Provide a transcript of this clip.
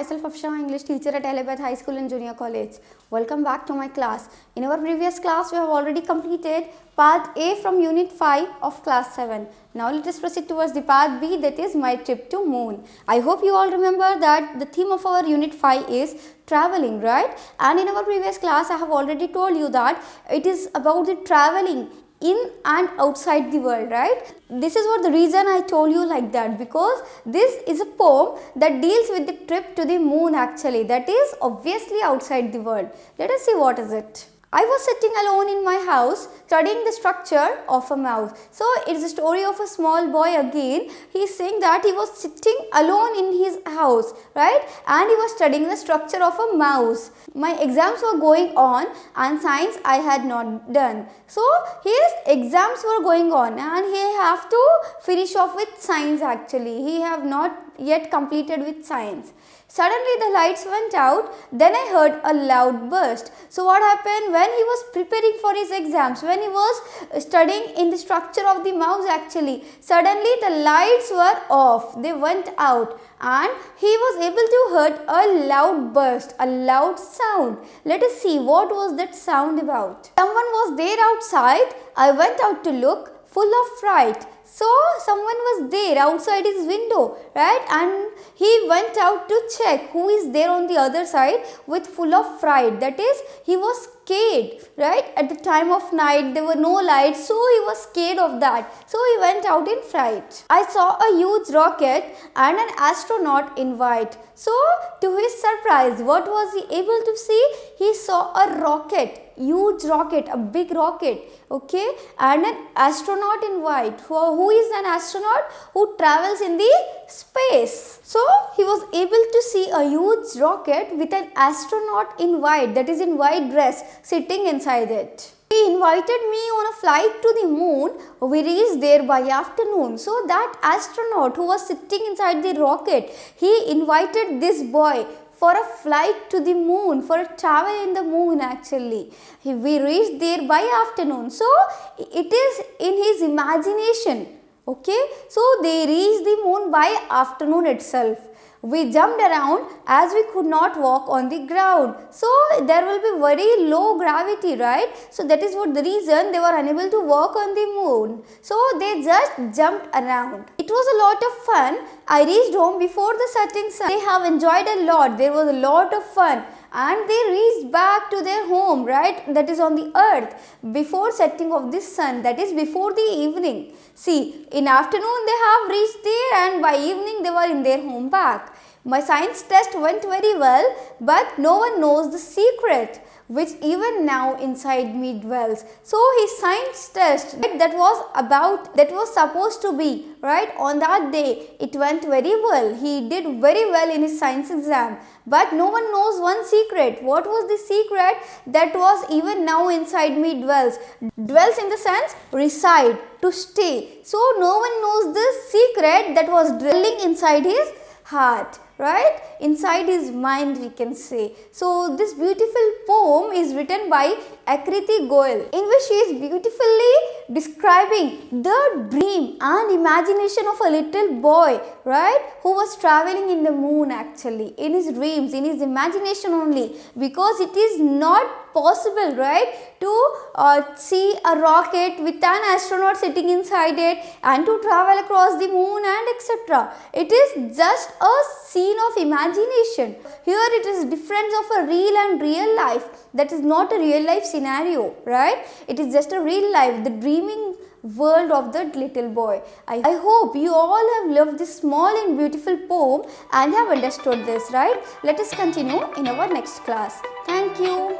myself Afsha, English teacher at Elizabeth High School and Junior College. Welcome back to my class. In our previous class, we have already completed part A from Unit 5 of class 7. Now let us proceed towards the part B, that is my trip to moon. I hope you all remember that the theme of our Unit 5 is traveling, right? And in our previous class, I have already told you that it is about the traveling in and outside the world, right? This is what the reason I told you like that, because this is a poem that deals with the trip to the moon actually, that is obviously outside the world. Let us see what is it. I was sitting alone in my house studying the structure of a mouse. So it is a story of a small boy again. He is saying that he was sitting alone in his house, right? And he was studying the structure of a mouse. My exams were going on and science I had not done. So his exams were going on and he have to finish off with science actually. He have not yet completed with science. Suddenly the lights went out, then I heard a loud burst. So what happened when he was preparing for his exams, when he was studying in the structure of the mouse actually, suddenly the lights were off, they went out and he was able to hear a loud burst, a loud sound. Let us see what was that sound about. Someone was there outside. I went out to look, full of fright. So someone was there outside his window, right? And he went out to check who is there on the other side with full of fright. That is, he was scared, right? At the time of night, there were no lights, so he was scared of that. So he went out in fright. I saw a huge rocket and an astronaut in white. So to his surprise, what was he able to see? He saw a rocket, huge rocket, a big rocket, okay, and an astronaut in white. Who is an astronaut? Who travels in the space. So he was able to see a huge rocket with an astronaut in white, that is in white dress, sitting inside it. He invited me on a flight to the moon. We reached there by afternoon. So that astronaut who was sitting inside the rocket, he invited this boy for a flight to the moon, for a travel in the moon actually. We reached there by afternoon. So it is in his imagination. Okay, so they reached the moon by afternoon itself. We jumped around as we could not walk on the ground. So there will be very low gravity, right? So that is what the reason they were unable to walk on the moon. So they just jumped around. It was a lot of fun. I reached home before the setting sun. They have enjoyed a lot. There was a lot of fun. And they reached back to their home, right? That is on the earth before setting of the sun, that is before the evening. See, in afternoon they have reached there and by evening they were in their home back. My science test went very well, but no one knows the secret which even now inside me dwells. So his science test, right, that was supposed to be, right, on that day, it went very well. He did very well in his science exam. But no one knows one secret. What was the secret that was even now inside me dwells? Dwells in the sense reside, to stay. So no one knows the secret that was dwelling inside his heart, right? Inside his mind, we can say. So this beautiful poem is written by Akriti Goyal, in which she is beautifully describing the dream and imagination of a little boy, right, who was traveling in the moon actually, in his dreams, in his imagination only, because it is not possible, right, to see a rocket with an astronaut sitting inside it and to travel across the moon and etc. It is just a scene of imagination. Here it is difference of a real and real life. That is not a real life scenario, right? It is just a real life, the dreaming world of that little boy. I hope you all have loved this small and beautiful poem and have understood this, right? Let us continue in our next class. Thank you.